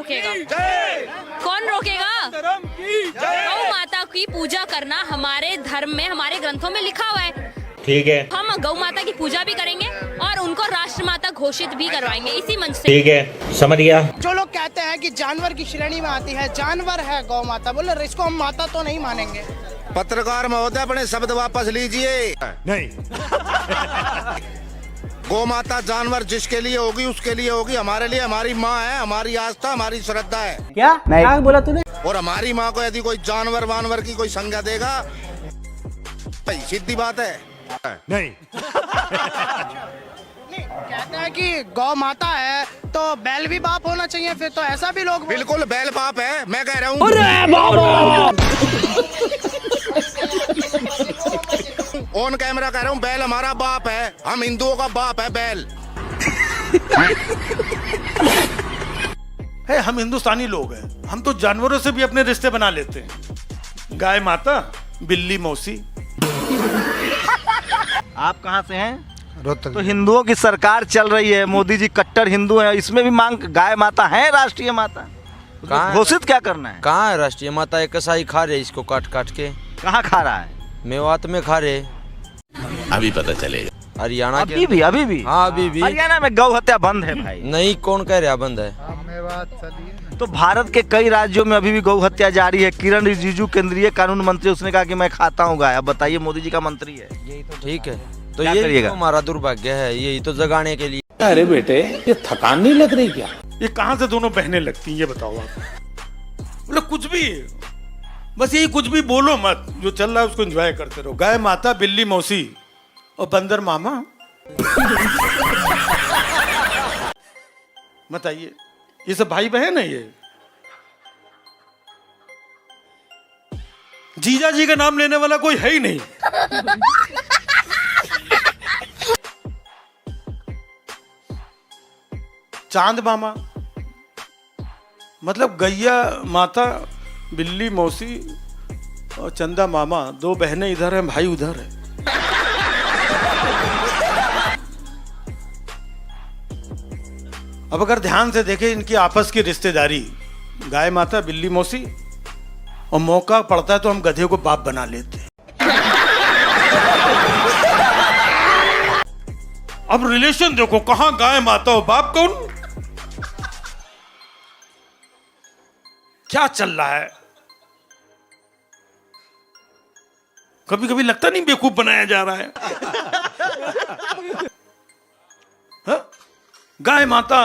रोकेगा? कौन रोकेगा? गौ माता की पूजा करना हमारे धर्म में, हमारे ग्रंथों में लिखा हुआ है। ठीक है, हम गौ माता की पूजा भी करेंगे और उनको राष्ट्रमाता घोषित भी करवाएंगे इसी मंच से। ठीक है, समझ गया। जो लोग कहते हैं कि जानवर की श्रेणी में आती है, जानवर है गौ माता, बोले इसको हम माता तो नहीं मानेंगे। पत्रकार महोदय, अपने शब्द वापस लीजिए। नहीं, गौ माता जानवर जिसके लिए होगी उसके लिए होगी। हमारे लिए हमारी माँ है, हमारी आस्था, हमारी श्रद्धा है। क्या क्या बोला तूने? और हमारी माँ को यदि कोई जानवर वानवर की कोई संज्ञा देगा, भाई सीधी बात है। नहीं, कहते हैं कि गौ माता है तो बैल भी बाप होना चाहिए, फिर तो ऐसा भी लोग बिल्कुल बैल बाप है, मैं कह रहा हूँ। ऑन कैमरा कह रहा हूँ, बैल हमारा बाप है, हम हिंदुओं का बाप है बैल। है, हम हिंदुस्तानी लोग हैं, हम तो जानवरों से भी अपने रिश्ते बना लेते हैं। गाय माता, बिल्ली मौसी। आप कहाँ से हैं? तो हिंदुओं की सरकार चल रही है, मोदी जी कट्टर हिंदू हैं, इसमें भी मांग गाय माता है राष्ट्रीय माता, कहाँ घोषित क्या करना है? कहाँ है राष्ट्रीय माता? एक कसाई खा रहे इसको काट काट के। कहाँ खा रहा है? मेवात में खा रहे। अभी पता चलेगा। हरियाणा के अभी भी हाँ अभी भी। हरियाणा में गौ हत्या बंद है भाई। नहीं, कौन कह रहा बंद है? तो भारत के कई राज्यों में अभी भी गौ हत्या जारी है। किरण रिजिजू केंद्रीय कानून मंत्री, उसने कहा कि मैं खाता हूँ गाय। अब बताइए, मोदी जी का मंत्री है। ठीक है, तो क्या ये करिएगा? तो हमारा दुर्भाग्य है, यही तो जगाने के लिए। अरे बेटे, ये थकान नहीं लग रही क्या? ये कहाँ से दोनों बहनें लगती हैं, ये बताओ आप। बोले कुछ भी, बस यही कुछ भी बोलो मत, जो चल रहा है उसको एंजॉय करते रहो। गाय माता, बिल्ली मौसी और बंदर मामा। बताइए, ये सब भाई बहन है? ये जीजा जी का नाम लेने वाला कोई है ही नहीं। चांद मामा, मतलब गैया माता, बिल्ली मौसी और चंदा मामा, दो बहनें इधर हैं, भाई उधर है। अब अगर ध्यान से देखें इनकी आपस की रिश्तेदारी, गाय माता, बिल्ली मौसी, और मौका पड़ता है तो हम गधे को बाप बना लेते हैं। अब रिलेशन देखो, कहां गाय माता और बाप कौन? क्या चल रहा है? कभी कभी लगता नहीं बेवकूफ बनाया जा रहा है? हा? गाय माता,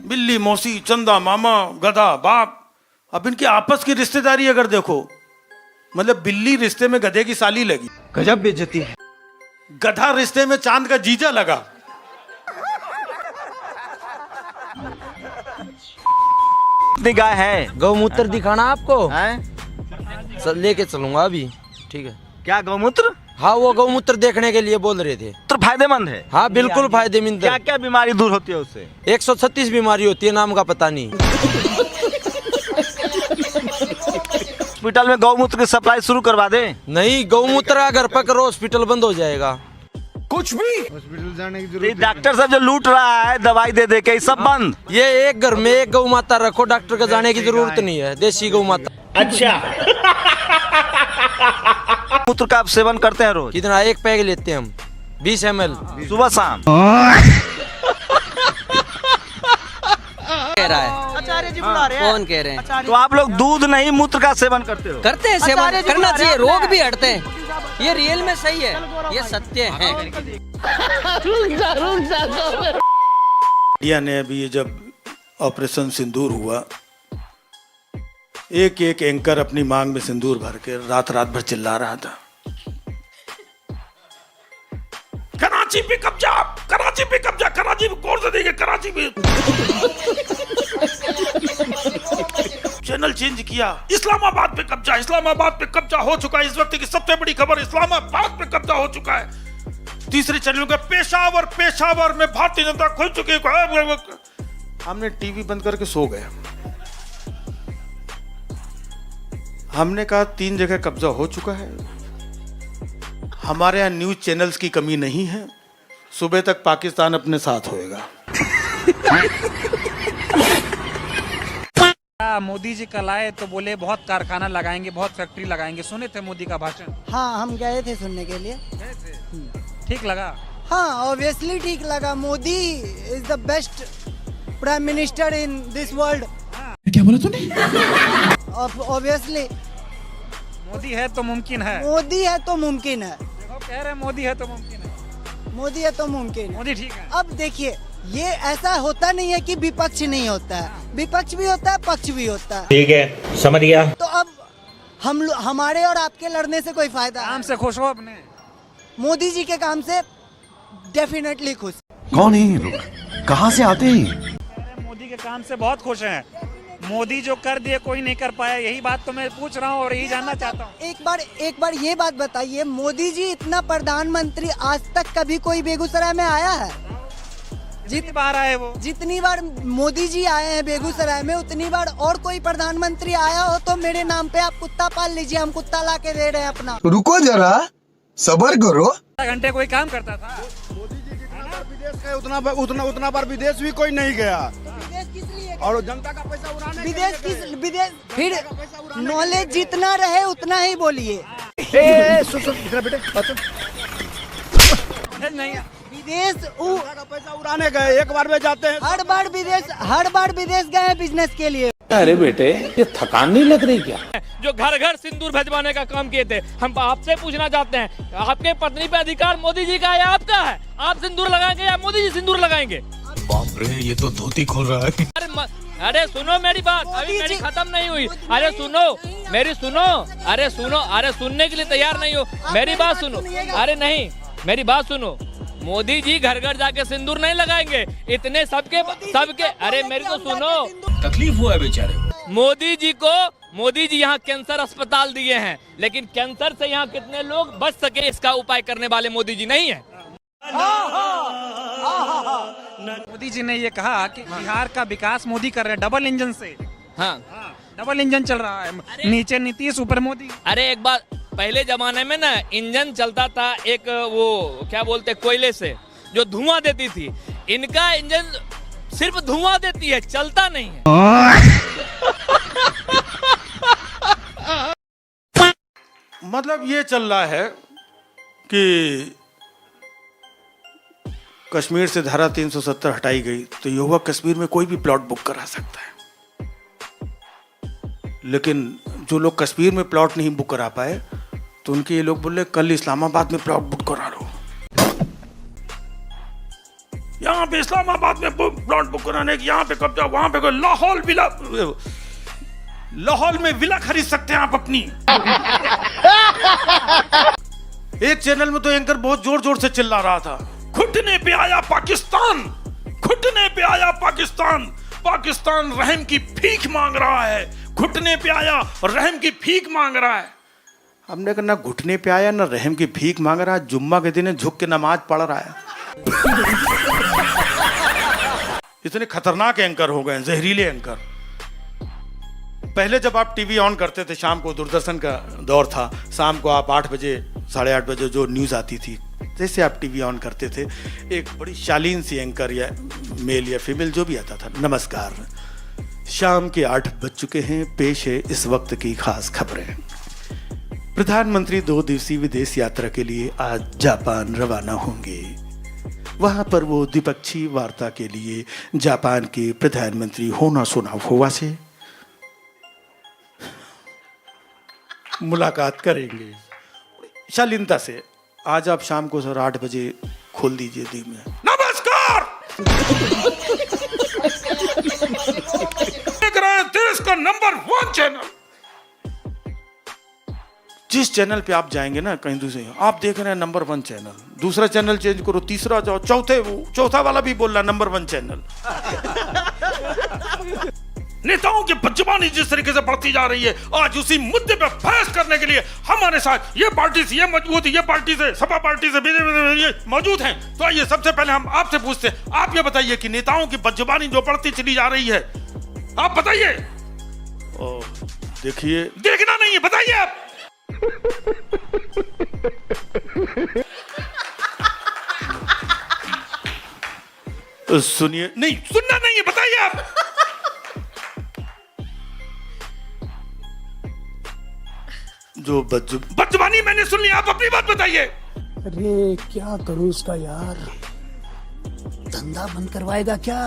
बिल्ली मौसी, चंदा मामा, गधा बाप। अब इनकी आपस की रिश्तेदारी अगर देखो, मतलब बिल्ली रिश्ते में गधे की साली लगी, गजब बेइज्जती है। गधा रिश्ते में चांद का जीजा लगा। कितनी गाय है? गौमूत्र दिखाना आपको? हैं? लेके चलूंगा अभी। ठीक है। क्या गौमूत्र? हाँ, वो गौमूत्र देखने के लिए बोल रहे थे। तो फायदेमंद है? हाँ बिल्कुल फायदेमंद है। क्या क्या बीमारी दूर होती है उससे? 136 बीमारी होती है, नाम का पता नहीं। हॉस्पिटल में गौमूत्र की सप्लाई शुरू करवा दे। नहीं, गौमूत्र अगर पकड़ो हॉस्पिटल बंद हो जाएगा। कुछ भी ये डॉक्टर साहब जो लूट रहा है दवाई दे दे के, ये सब बंद। ये एक घर में एक गौ माता रखो, डॉक्टर का जाने की जरूरत नहीं है। देसी गौ माता। अच्छा। मूत्र का आप सेवन करते हैं रोज? कितना? एक पैक लेते हैं हम, 20 ml सुबह शाम। कह रहा है आचार्य जी बुला रहे हैं। कौन कह रहे हैं? तो आप लोग दूध नहीं मूत्र का सेवन करते हो? करते हैं, सेवन करना चाहिए, रोग भी हटते हैं। ये रियल में सही है, ये सत्य है। इंडिया ने अभी ये जब ऑपरेशन सिंदूर हुआ, एक एक एंकर अपनी मांग में सिंदूर भर के रात रात भर चिल्ला रहा था, कराची पे कब्जा, कराची पे कब्जा, कराची पे गौर से देखिए, कराची पे। चैनल चेंज किया, इस्लामाबाद पे कब्जा, इस्लामाबाद पे कब्जा हो चुका है। इस वक्त की सबसे बड़ी खबर, इस्लामाबाद पे कब्जा हो चुका है। तीसरे चैनल का पेशावर, पेशावर में भारतीय जनता खुल चुकी है। हमने टीवी बंद करके सो गए। हमने कहा 3 जगह कब्जा हो चुका है, हमारे यहाँ न्यूज चैनल्स की कमी नहीं है, सुबह तक पाकिस्तान अपने साथ होएगा। मोदी जी कल आए तो बोले बहुत कारखाना लगाएंगे, बहुत फैक्ट्री लगाएंगे। सुने थे मोदी का भाषण? हाँ, हम गए थे सुनने के लिए। गए थे? ठीक लगा? हाँ, ऑब्वियसली ठीक लगा। Modi is the best prime minister in this world. क्या बोला तूने? ऑब्वियसली मोदी है तो मुमकिन है। मोदी है तो मुमकिन है। देखो कह रहे हैं मोदी है तो मुमकिन है। मोदी है तो मुमकिन है। मोदी ठीक है। अब देखिए, ये ऐसा होता नहीं है कि विपक्ष नहीं होता है, विपक्ष भी होता है, पक्ष भी होता है। ठीक है, समझ गया। तो अब हमारे और आपके लड़ने से कोई फायदा? काम से खुश हो अपने? मोदी जी के काम से डेफिनेटली खुश। कौन है ये लोग, कहाँ से आते हैं? मोदी के काम से बहुत खुश हैं। मोदी जो कर दिए कोई नहीं कर पाया, यही बात तो मैं पूछ रहा हूँ और यही जानना चाहता हूँ। एक बार ये बात बताइए, मोदी जी इतना प्रधानमंत्री आज तक कभी कोई बेगूसराय में आया है? जितनी बार आए वो, जितनी बार मोदी जी आए हैं बेगूसराय में, उतनी बार और कोई प्रधानमंत्री आया हो तो मेरे नाम पे आप कुत्ता पाल लीजिए, हम कुत्ता ला के दे रहे हैं अपना। रुको जरा, सबर करो। 8 घंटे कोई काम करता था? विदेश गए उतना बार विदेश भी कोई नहीं गया। विदेश किस लिए? और जनता का पैसा उड़ाने विदेश फिर नॉलेज जितना रहे उतना ही बोलिए। नहीं, विदेश का पैसा उड़ाने गए, एक बार में जाते हैं। हर बार विदेश गए बिजनेस के लिए। अरे बेटे, ये थकान नहीं लग रही क्या? जो घर घर सिंदूर भिजवाने का काम किए थे, हम आपसे पूछना चाहते हैं, आपके पत्नी पे अधिकार मोदी जी का है या आपका है? आप सिंदूर लगाएंगे या मोदी जी सिंदूर लगाएंगे? बाप रे, ये तो धोती खोल रहा है। अरे सुनो मेरी बात, अभी मेरी खत्म नहीं हुई। अरे सुनो मेरी, सुनो, अरे सुनो, अरे सुनने के लिए तैयार नहीं हो। मेरी बात सुनो, अरे नहीं, मेरी बात सुनो। मोदी जी घर घर जाके सिंदूर नहीं लगाएंगे, इतने सबके, अरे मेरी तो सुनो, तकलीफ हुआ है बेचारे को। मोदी जी यहाँ कैंसर अस्पताल दिए हैं, लेकिन कैंसर से यहाँ कितने लोग बच सके इसका उपाय करने वाले मोदी जी नहीं है। मोदी जी ने ये कहा कि बिहार का विकास मोदी कर रहे हैं डबल इंजन से। हाँ, डबल इंजन चल रहा है, नीचे नीतीश ऊपर मोदी। अरे एक बात, पहले जमाने में ना इंजन चलता था एक वो क्या बोलते कोयले से, जो धुआं देती थी। इनका इंजन सिर्फ धुआं देती है, चलता नहीं है। मतलब ये चल रहा है कि कश्मीर से धारा 370 हटाई गई तो युवा कश्मीर में कोई भी प्लॉट बुक करा सकता है, लेकिन जो लोग कश्मीर में प्लॉट नहीं बुक करा पाए तो उनके ये लोग बोले कल इस्लामाबाद में प्लॉट बुक करा लो। यहाँ पे इस्लामाबाद में प्लॉट बुक कराने की, यहाँ पे कब्जा, वहां पे लाहौल में विला खरीद सकते हैं आप अपनी। एक चैनल में तो एंकर बहुत जोर जोर से चिल्ला रहा था, घुटने पे आया पाकिस्तान, घुटने पे आया पाकिस्तान, पाकिस्तान रहम की भीख मांग रहा है, घुटने पे आया और रहम की भीख मांग रहा है। हमने कहा ना घुटने पे आया ना रहम की भीख मांग रहा है, जुम्मा के दिन झुक के नमाज पढ़ रहा है। इतने खतरनाक एंकर हो गए, जहरीले एंकर। पहले जब आप टीवी ऑन करते थे, शाम को दूरदर्शन का दौर था, शाम को आप 8 बजे 8:30 बजे जो न्यूज़ आती थी, जैसे आप टीवी ऑन करते थे, एक बड़ी शालीन सी एंकर या मेल या फीमेल जो भी आता था, नमस्कार, शाम के 8 बज चुके हैं, पेश है इस वक्त की खास खबरें। प्रधानमंत्री 2 दिवसीय विदेश यात्रा के लिए आज जापान रवाना होंगे। वहां पर वो द्विपक्षीय वार्ता के लिए जापान के प्रधानमंत्री होनाशोनाफुआ से मुलाकात करेंगे। शालीनता से आज आप शाम को 8 बजे खोल दीजिए दी में नमस्कार। देख रहे हैं देश का नंबर 1 चैनल। जिस चैनल पे आप जाएंगे ना, कहीं दूसरे आप देख रहे हैं नंबर 1 चैनल, दूसरा चैनल चेंज करो, तीसरा जाओ, चौथा वाला भी बोल रहा नंबर 1 चैनल। नेताओं की बदजुबानी जिस तरीके से बढ़ती जा रही है, आज उसी मुद्दे पे बहस करने के लिए हमारे साथ ये पार्टी से ये मजबूत, ये पार्टी से सपा पार्टी से बीजेपी मौजूद हैं। तो आइए सबसे पहले हम आपसे पूछते हैं, आप ये बताइए कि नेताओं की बदजुबानी जो बढ़ती चली जा रही है, आप बताइए। देखिए, देखना नहीं है, बताइए आप। सुनिए, नहीं सुनना नहीं है, बताइए आप। जो बदजुबानी मैंने सुन ली, आप अपनी बात बताइए। अरे क्या करूं उसका यार, धंधा बंद करवाएगा क्या?